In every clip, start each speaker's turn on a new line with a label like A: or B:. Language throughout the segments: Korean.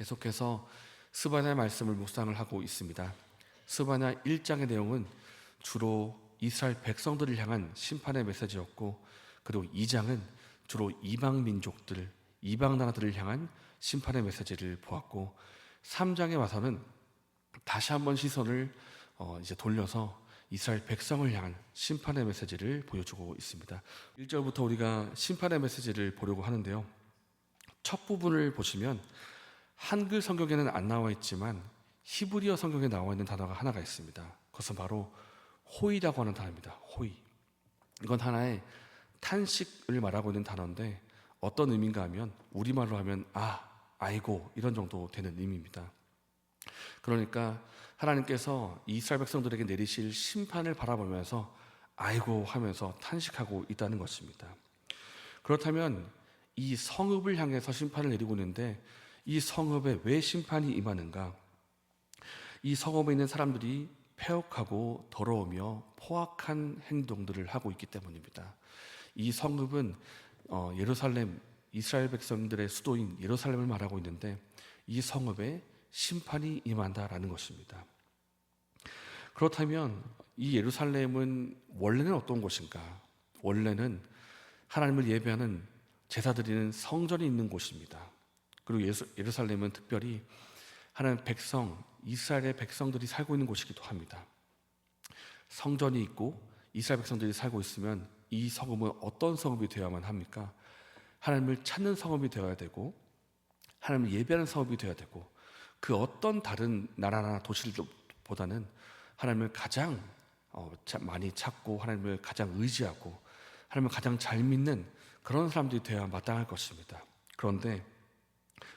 A: 계속해서 스바냐 말씀을 묵상을 하고 있습니다. 스바냐 1장의 내용은 주로 이스라엘 백성들을 향한 심판의 메시지였고, 그리고 2장은 주로 이방 민족들, 이방 나라들을 향한 심판의 메시지를 보았고, 3장에 와서는 다시 한번 시선을 이제 돌려서 이스라엘 백성을 향한 심판의 메시지를 보여주고 있습니다. 1절부터 우리가 심판의 메시지를 보려고 하는데요. 첫 부분을 보시면 한글 성경에는 안 나와 있지만 히브리어 성경에 나와 있는 단어가 하나가 있습니다. 그것은 바로 호의라고 하는 단어입니다. 호의. 이건 하나의 탄식을 말하고 있는 단어인데, 어떤 의미인가 하면 우리말로 하면 아이고 이런 정도 되는 의미입니다. 그러니까 하나님께서 이스라엘 백성들에게 내리실 심판을 바라보면서 아이고 하면서 탄식하고 있다는 것입니다. 그렇다면 이 성읍을 향해서 심판을 내리고 있는데, 이 성읍에 왜 심판이 임하는가? 이 성읍에 있는 사람들이 패역하고 더러우며 포악한 행동들을 하고 있기 때문입니다. 이 성읍은 예루살렘, 이스라엘 백성들의 수도인 예루살렘을 말하고 있는데, 이 성읍에 심판이 임한다라는 것입니다. 그렇다면 이 예루살렘은 원래는 어떤 곳인가? 원래는 하나님을 예배하는 제사 드리는 성전이 있는 곳입니다. 그리고 예루살렘은 특별히 하나님 백성, 이스라엘의 백성들이 살고 있는 곳이기도 합니다. 성전이 있고 이스라엘 백성들이 살고 있으면 이 성읍은 어떤 성읍이 되어야만 합니까? 하나님을 찾는 성읍이 되어야 되고, 하나님을 예배하는 성읍이 되어야 되고, 그 어떤 다른 나라나 도시들보다는 하나님을 가장 많이 찾고, 하나님을 가장 의지하고, 하나님을 가장 잘 믿는 그런 사람들이 되어야 마땅할 것입니다. 그런데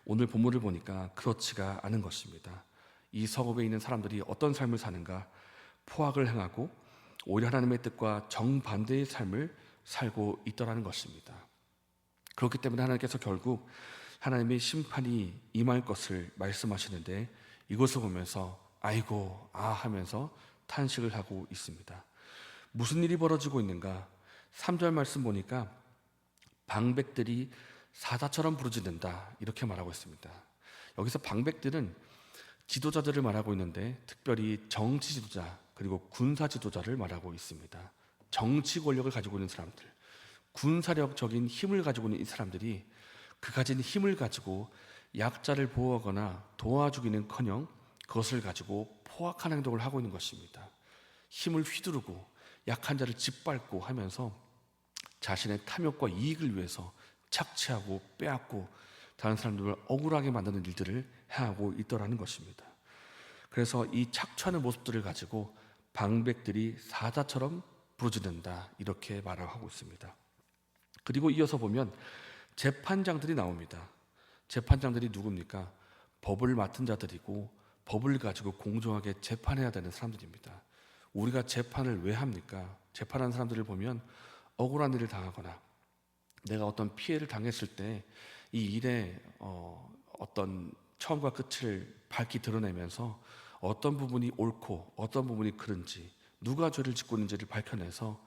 A: 오늘 본문을 보니까 그렇지가 않은 것입니다. 이 성읍에 있는 사람들이 어떤 삶을 사는가? 포악을 행하고 오히려 하나님의 뜻과 정반대의 삶을 살고 있더라는 것입니다. 그렇기 때문에 하나님께서 결국 하나님의 심판이 임할 것을 말씀하시는데, 이것을 보면서 아이고 하면서 탄식을 하고 있습니다. 무슨 일이 벌어지고 있는가? 3절 말씀 보니까 방백들이 사자처럼 부르짖는다 이렇게 말하고 있습니다. 여기서 방백들은 지도자들을 말하고 있는데, 특별히 정치 지도자 그리고 군사 지도자를 말하고 있습니다. 정치 권력을 가지고 있는 사람들, 군사력적인 힘을 가지고 있는 이 사람들이 그 가진 힘을 가지고 약자를 보호하거나 도와주기는커녕 그것을 가지고 포악한 행동을 하고 있는 것입니다. 힘을 휘두르고 약한 자를 짓밟고 하면서 자신의 탐욕과 이익을 위해서 착취하고 빼앗고 다른 사람들을 억울하게 만드는 일들을 행하고 있더라는 것입니다. 그래서 이 착취하는 모습들을 가지고 방백들이 사자처럼 부르짖는다 이렇게 말을 하고 있습니다. 그리고 이어서 보면 재판장들이 나옵니다. 재판장들이 누굽니까? 법을 맡은 자들이고 법을 가지고 공정하게 재판해야 되는 사람들입니다. 우리가 재판을 왜 합니까? 재판하는 사람들을 보면 억울한 일을 당하거나 내가 어떤 피해를 당했을 때 이 일의 어떤 처음과 끝을 밝히 드러내면서 어떤 부분이 옳고 어떤 부분이 그른지, 누가 죄를 짓고 있는지를 밝혀내서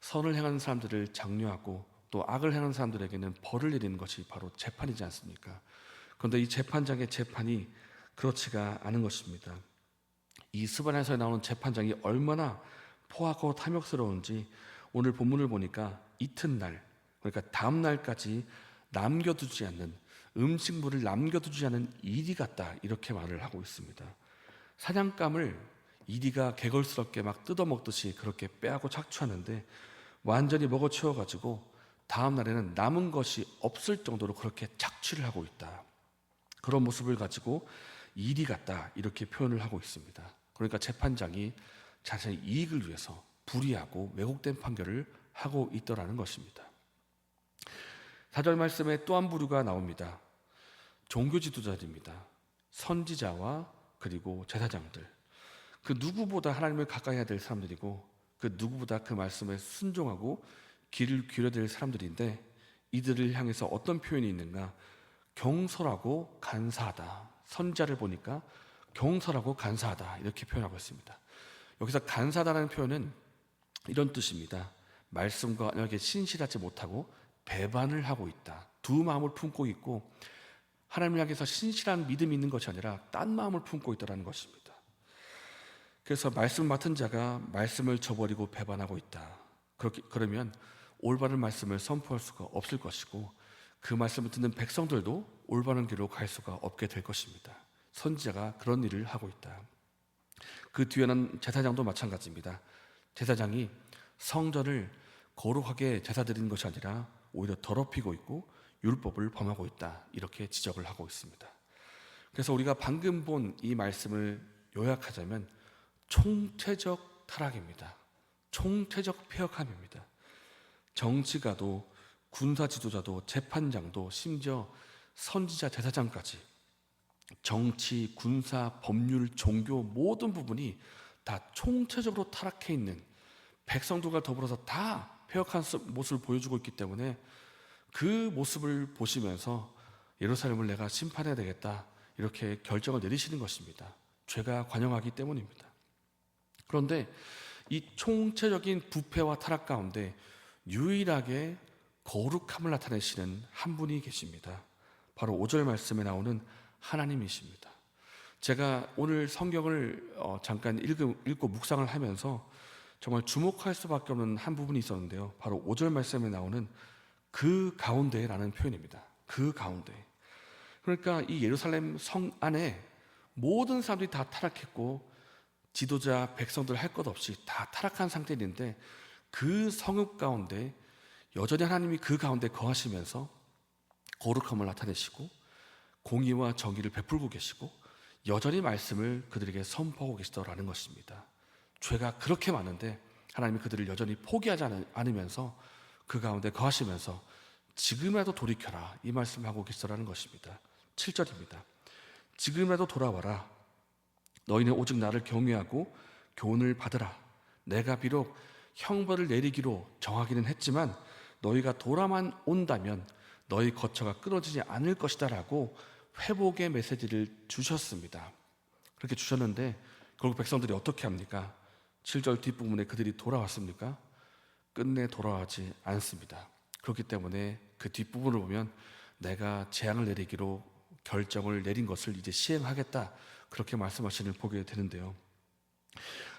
A: 선을 행하는 사람들을 장려하고 또 악을 행하는 사람들에게는 벌을 내리는 것이 바로 재판이지 않습니까? 그런데 이 재판장의 재판이 그렇지가 않은 것입니다. 이 스바냐서에 나오는 재판장이 얼마나 포악하고 탐욕스러운지 오늘 본문을 보니까 이튿날, 그러니까 다음 날까지 남겨두지 않는, 음식물을 남겨두지 않은 이리 같다 이렇게 말을 하고 있습니다. 사냥감을 이리가 개걸스럽게 막 뜯어먹듯이 그렇게 빼앗고 착취하는데 완전히 먹어치워가지고 다음 날에는 남은 것이 없을 정도로 그렇게 착취를 하고 있다. 그런 모습을 가지고 이리 같다 이렇게 표현을 하고 있습니다. 그러니까 재판장이 자신의 이익을 위해서 불이하고 왜곡된 판결을 하고 있더라는 것입니다. 4절 말씀에 또 한 부류가 나옵니다. 종교 지도자들입니다. 선지자와 그리고 제사장들. 그 누구보다 하나님을 가까이 해야 될 사람들이고, 그 누구보다 그 말씀에 순종하고 귀를 기울여야 될 사람들인데, 이들을 향해서 어떤 표현이 있는가? 경솔하고 간사하다. 선지자를 보니까 경솔하고 간사하다 이렇게 표현하고 있습니다. 여기서 간사하다는 표현은 이런 뜻입니다. 말씀과 언약에 신실하지 못하고 배반을 하고 있다. 두 마음을 품고 있고 하나님을 향해서 신실한 믿음이 있는 것이 아니라 딴 마음을 품고 있다는 것입니다. 그래서 말씀을 맡은 자가 말씀을 저버리고 배반하고 있다. 그러면 올바른 말씀을 선포할 수가 없을 것이고 그 말씀을 듣는 백성들도 올바른 길로 갈 수가 없게 될 것입니다. 선지자가 그런 일을 하고 있다. 그 뒤에는 제사장도 마찬가지입니다. 제사장이 성전을 거룩하게 제사 드리는 것이 아니라 오히려 더럽히고 있고 율법을 범하고 있다. 이렇게 지적을 하고 있습니다. 그래서 우리가 방금 본 이 말씀을 요약하자면 총체적 타락입니다. 총체적 폐역함입니다. 정치가도 군사 지도자도 재판장도 심지어 선지자 제사장까지 정치, 군사, 법률, 종교 모든 부분이 다 총체적으로 타락해 있는 백성들과 더불어서 다 폐역한 모습을 보여주고 있기 때문에 그 모습을 보시면서 예루살렘을 내가 심판해야 되겠다 이렇게 결정을 내리시는 것입니다. 죄가 관영하기 때문입니다. 그런데 이 총체적인 부패와 타락 가운데 유일하게 거룩함을 나타내시는 한 분이 계십니다. 바로 5절 말씀에 나오는 하나님이십니다. 제가 오늘 성경을 잠깐 읽고 묵상을 하면서 정말 주목할 수밖에 없는 한 부분이 있었는데요. 바로 5절 말씀에 나오는 그 가운데라는 표현입니다. 그 가운데. 그러니까 이 예루살렘 성 안에 모든 사람들이 다 타락했고 지도자, 백성들 할 것 없이 다 타락한 상태인데 그 성읍 가운데 여전히 하나님이 그 가운데 거하시면서 거룩함을 나타내시고 공의와 정의를 베풀고 계시고 여전히 말씀을 그들에게 선포하고 계시더라는 것입니다. 죄가 그렇게 많은데 하나님이 그들을 여전히 포기하지 않으면서 그 가운데 거하시면서 지금이라도 돌이켜라 이 말씀하고 계시더라는 것입니다. 7절입니다. 지금이라도 돌아와라. 너희는 오직 나를 경외하고 교훈을 받으라. 내가 비록 형벌을 내리기로 정하기는 했지만 너희가 돌아만 온다면 너희 거처가 끊어지지 않을 것이다 라고 회복의 메시지를 주셨습니다. 그렇게 주셨는데 결국 백성들이 어떻게 합니까? 7절 뒷부분에 그들이 돌아왔습니까? 끝내 돌아가지 않습니다. 그렇기 때문에 그 뒷부분을 보면 내가 재앙을 내리기로 결정을 내린 것을 이제 시행하겠다 그렇게 말씀하시는 보게 되는데요.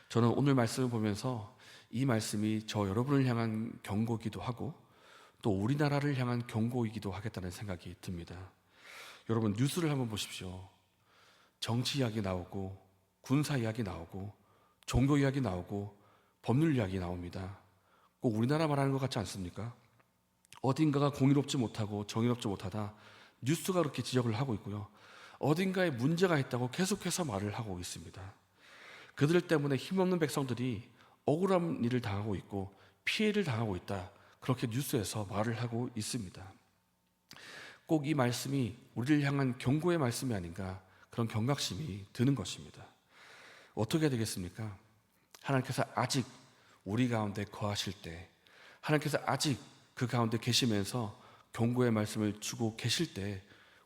A: 저는 오늘 말씀을 보면서 이 말씀이 저 여러분을 향한 경고이기도 하고 또 우리나라를 향한 경고이기도 하겠다는 생각이 듭니다. 여러분 뉴스를 한번 보십시오. 정치 이야기 나오고 군사 이야기 나오고 종교 이야기 나오고 법률 이야기 나옵니다. 꼭 우리나라 말하는 것 같지 않습니까? 어딘가가 공의롭지 못하고 정의롭지 못하다 뉴스가 그렇게 지적을 하고 있고요. 어딘가에 문제가 있다고 계속해서 말을 하고 있습니다. 그들 때문에 힘없는 백성들이 억울한 일을 당하고 있고 피해를 당하고 있다. 그렇게 뉴스에서 말을 하고 있습니다. 꼭 이 말씀이 우리를 향한 경고의 말씀이 아닌가 그런 경각심이 드는 것입니다. 어떻게 되겠습니까? 하나님께서 아직 우리 가운데 거하실 때 하나님께서 아직 그 가운데 계시면서 경고의 말씀을 주고 계실 때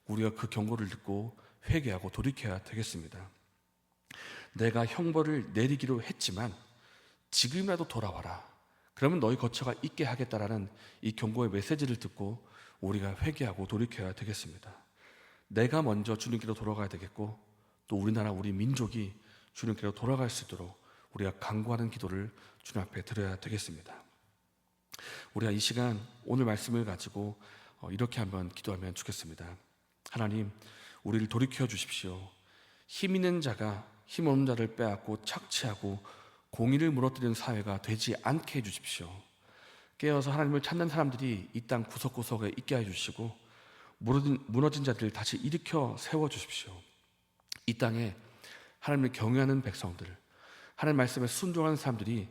A: 우리가 그 경고를 듣고 회개하고 돌이켜야 되겠습니다. 내가 형벌을 내리기로 했지만 지금이라도 돌아와라. 그러면 너희 거처가 있게 하겠다라는 이 경고의 메시지를 듣고 우리가 회개하고 돌이켜야 되겠습니다. 내가 먼저 주님께로 돌아가야 되겠고 또 우리나라 우리 민족이 주님께로 돌아갈 수 있도록 우리가 간구하는 기도를 주님 앞에 드려야 되겠습니다. 우리가 이 시간 오늘 말씀을 가지고 이렇게 한번 기도하면 좋겠습니다. 하나님, 우리를 돌이켜 주십시오. 힘 있는 자가 힘 없는 자를 빼앗고 착취하고 공의를 무너뜨리는 사회가 되지 않게 해주십시오. 깨어서 하나님을 찾는 사람들이 이 땅 구석구석에 있게 해주시고 무너진 자들을 다시 일으켜 세워주십시오. 이 땅에 하나님을 경외하는 백성들, 하나님 말씀에 순종하는 사람들이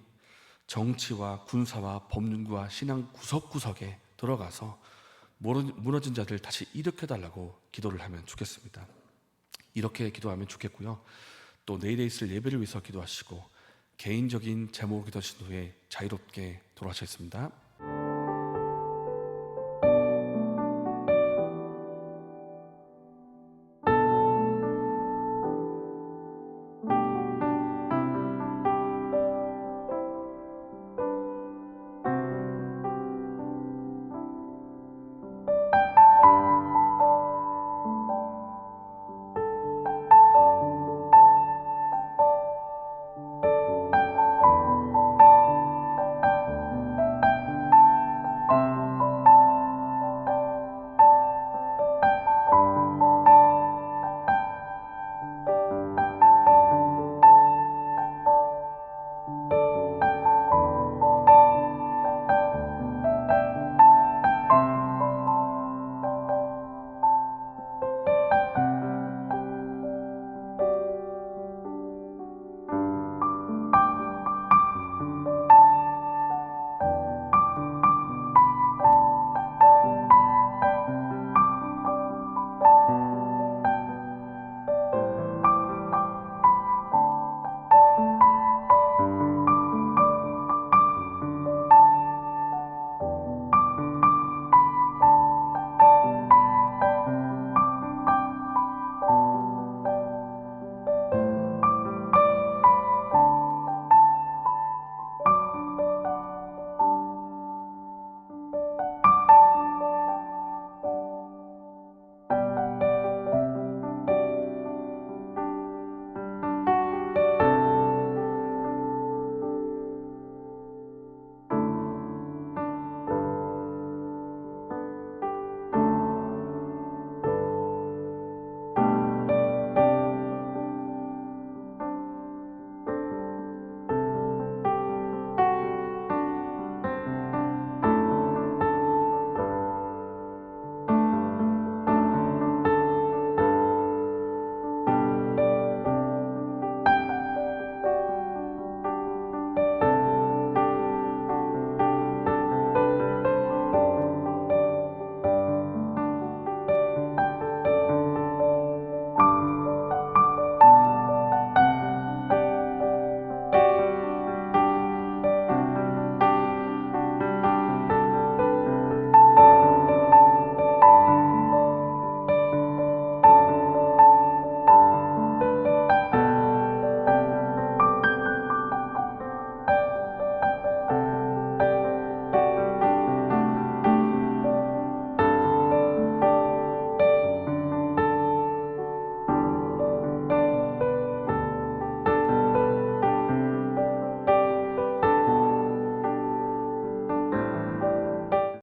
A: 정치와 군사와 법률과 신앙 구석구석에 들어가서 무너진 자들을 다시 일으켜달라고 기도를 하면 좋겠습니다. 이렇게 기도하면 좋겠고요. 또 내일에 있을 예배를 위해서 기도하시고 개인적인 제목을 기도하신 후에 자유롭게 돌아가셨습니다.